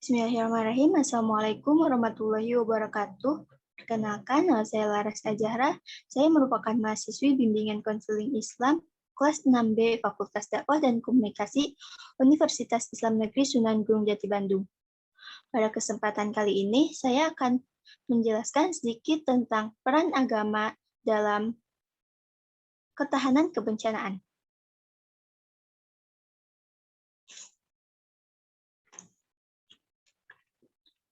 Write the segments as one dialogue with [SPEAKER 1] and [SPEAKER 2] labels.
[SPEAKER 1] Bismillahirrahmanirrahim. Assalamualaikum warahmatullahi wabarakatuh. Perkenalkan, nama saya Laras Ajahra. Saya merupakan mahasiswi bimbingan konseling Islam kelas 6B Fakultas Dakwah dan Komunikasi Universitas Islam Negeri Sunan Gunung Jati Bandung. Pada kesempatan kali ini, saya akan menjelaskan sedikit tentang peran agama dalam ketahanan kebencanaan.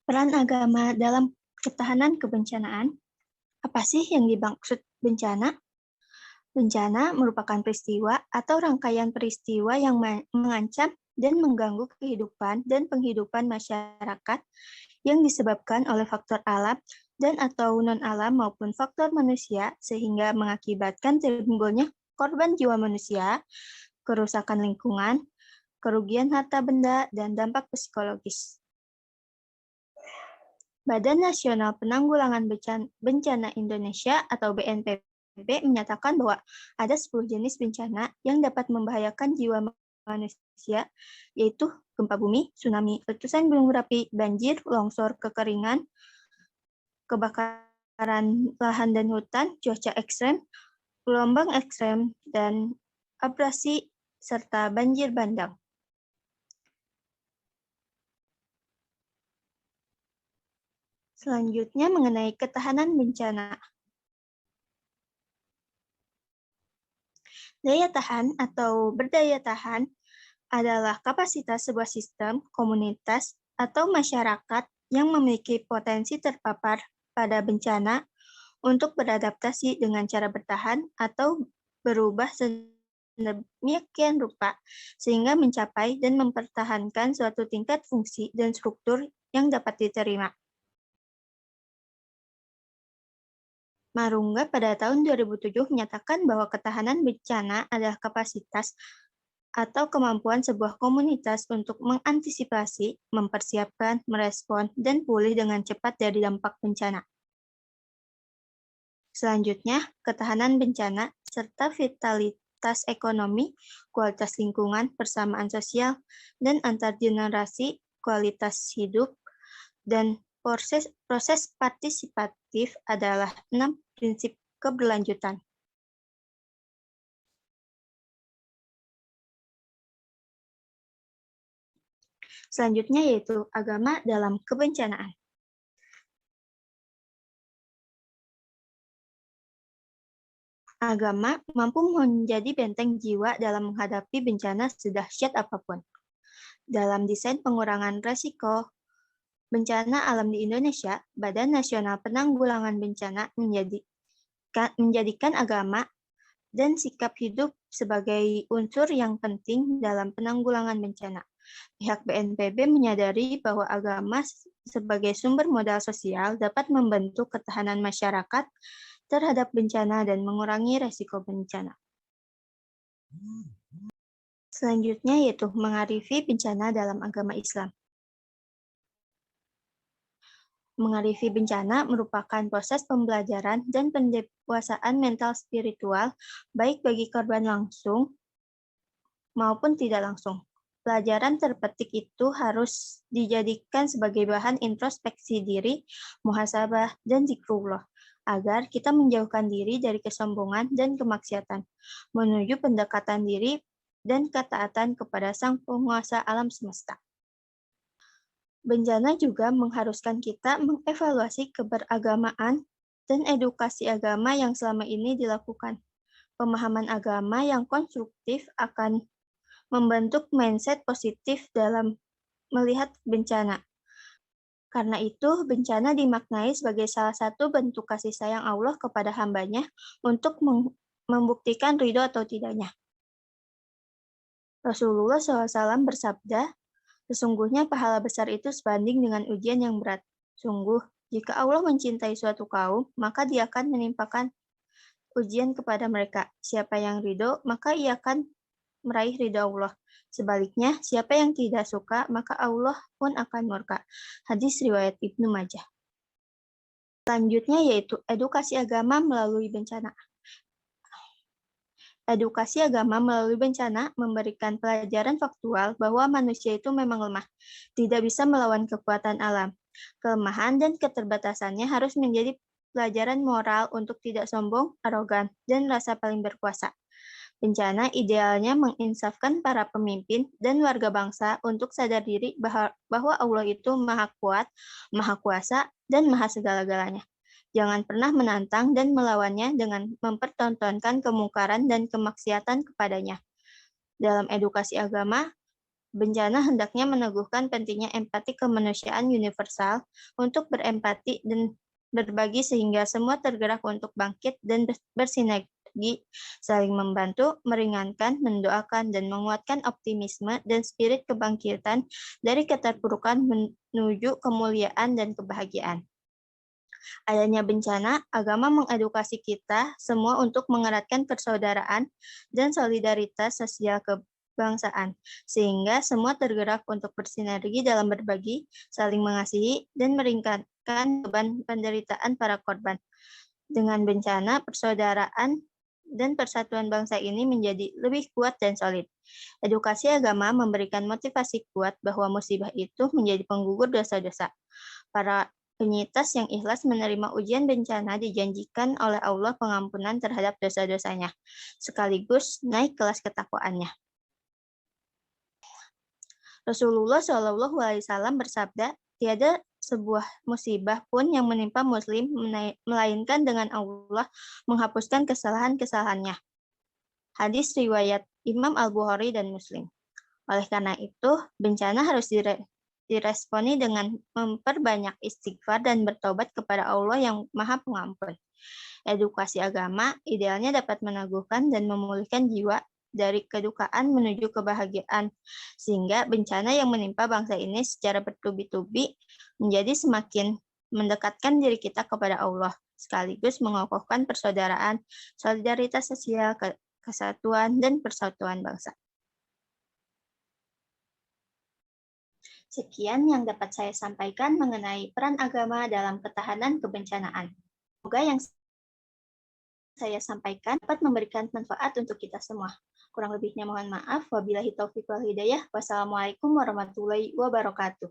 [SPEAKER 1] Peran agama dalam ketahanan kebencanaan. Apa sih yang dimaksud bencana? Bencana merupakan peristiwa atau rangkaian peristiwa yang mengancam dan mengganggu kehidupan dan penghidupan masyarakat yang disebabkan oleh faktor alam dan atau non-alam maupun faktor manusia sehingga mengakibatkan timbulnya korban jiwa manusia, kerusakan lingkungan, kerugian harta benda, dan dampak psikologis. Badan Nasional Penanggulangan Bencana Indonesia atau BNPB menyatakan bahwa ada 10 jenis bencana yang dapat membahayakan jiwa manusia, yaitu gempa bumi, tsunami, letusan gunung berapi, banjir, longsor, kekeringan, kebakaran lahan dan hutan, cuaca ekstrem, gelombang ekstrem, dan abrasi, serta banjir bandang. Selanjutnya mengenai ketahanan bencana. Daya tahan atau berdaya tahan adalah kapasitas sebuah sistem, komunitas, atau masyarakat yang memiliki potensi terpapar pada bencana untuk beradaptasi dengan cara bertahan atau berubah sedemikian rupa sehingga mencapai dan mempertahankan suatu tingkat fungsi dan struktur yang dapat diterima. Marungga pada tahun 2007 menyatakan bahwa ketahanan bencana adalah kapasitas atau kemampuan sebuah komunitas untuk mengantisipasi, mempersiapkan, merespon, dan pulih dengan cepat dari dampak bencana. Selanjutnya, ketahanan bencana serta vitalitas ekonomi, kualitas lingkungan, persamaan sosial, dan antar generasi, kualitas hidup, dan proses partisipatif adalah 6 prinsip keberlanjutan. Selanjutnya yaitu agama dalam kebencanaan. Agama mampu menjadi benteng jiwa dalam menghadapi bencana sedahsyat apapun. Dalam desain pengurangan risiko bencana alam di Indonesia, Badan Nasional Penanggulangan Bencana menjadikan agama dan sikap hidup sebagai unsur yang penting dalam penanggulangan bencana. Pihak BNPB menyadari bahwa agama sebagai sumber modal sosial dapat membentuk ketahanan masyarakat terhadap bencana dan mengurangi risiko bencana. Selanjutnya yaitu mengarifi bencana dalam agama Islam. Mengarifi bencana merupakan proses pembelajaran dan pendewasaan mental spiritual baik bagi korban langsung maupun tidak langsung. Pelajaran terpetik itu harus dijadikan sebagai bahan introspeksi diri, muhasabah, dan zikrullah, agar kita menjauhkan diri dari kesombongan dan kemaksiatan, menuju pendekatan diri dan ketaatan kepada Sang Penguasa alam semesta. Bencana juga mengharuskan kita mengevaluasi keberagamaan dan edukasi agama yang selama ini dilakukan. Pemahaman agama yang konstruktif akan membentuk mindset positif dalam melihat bencana. Karena itu, bencana dimaknai sebagai salah satu bentuk kasih sayang Allah kepada hambanya untuk membuktikan ridho atau tidaknya. Rasulullah SAW bersabda, sesungguhnya pahala besar itu sebanding dengan ujian yang berat. Sungguh, jika Allah mencintai suatu kaum, maka Dia akan menimpakan ujian kepada mereka. Siapa yang ridho, maka ia akan meraih ridho Allah. Sebaliknya, siapa yang tidak suka, maka Allah pun akan murka. Hadis riwayat Ibnu Majah. Selanjutnya yaitu edukasi agama melalui bencana. Edukasi agama melalui bencana memberikan pelajaran faktual bahwa manusia itu memang lemah, tidak bisa melawan kekuatan alam. Kelemahan dan keterbatasannya harus menjadi pelajaran moral untuk tidak sombong, arogan, dan rasa paling berkuasa. Bencana idealnya menginsafkan para pemimpin dan warga bangsa untuk sadar diri bahwa Allah itu Maha Kuat, Maha Kuasa, dan Maha Segala-galanya. Jangan pernah menantang dan melawannya dengan mempertontonkan kemungkaran dan kemaksiatan kepadanya. Dalam edukasi agama, bencana hendaknya meneguhkan pentingnya empati kemanusiaan universal untuk berempati dan berbagi sehingga semua tergerak untuk bangkit dan bersinergi, saling membantu, meringankan, mendoakan, dan menguatkan optimisme dan spirit kebangkitan dari keterpurukan menuju kemuliaan dan kebahagiaan. Adanya bencana, agama mengedukasi kita semua untuk mengeratkan persaudaraan dan solidaritas sosial kebangsaan, sehingga semua tergerak untuk bersinergi dalam berbagi, saling mengasihi, dan meringankan beban penderitaan para korban. Dengan bencana, persaudaraan dan persatuan bangsa ini menjadi lebih kuat dan solid. Edukasi agama memberikan motivasi kuat bahwa musibah itu menjadi penggugur dosa-dosa. Para penyintas yang ikhlas menerima ujian bencana dijanjikan oleh Allah pengampunan terhadap dosa-dosanya, sekaligus naik kelas ketakwaannya. Rasulullah Shallallahu Alaihi Wasallam bersabda, tiada sebuah musibah pun yang menimpa Muslim melainkan dengan Allah menghapuskan kesalahan-kesalahannya. Hadis riwayat Imam Al-Bukhari dan Muslim. Oleh karena itu, bencana harus diresponi dengan memperbanyak istighfar dan bertobat kepada Allah yang Maha Pengampun. Edukasi agama idealnya dapat meneguhkan dan memulihkan jiwa dari kedukaan menuju kebahagiaan, sehingga bencana yang menimpa bangsa ini secara bertubi-tubi menjadi semakin mendekatkan diri kita kepada Allah, sekaligus mengokohkan persaudaraan, solidaritas sosial, kesatuan, dan persatuan bangsa. Sekian yang dapat saya sampaikan mengenai peran agama dalam ketahanan kebencanaan. Semoga yang saya sampaikan dapat memberikan manfaat untuk kita semua. Kurang lebihnya mohon maaf. Wabillahi taufiq wal hidayah. Wassalamualaikum warahmatullahi wabarakatuh.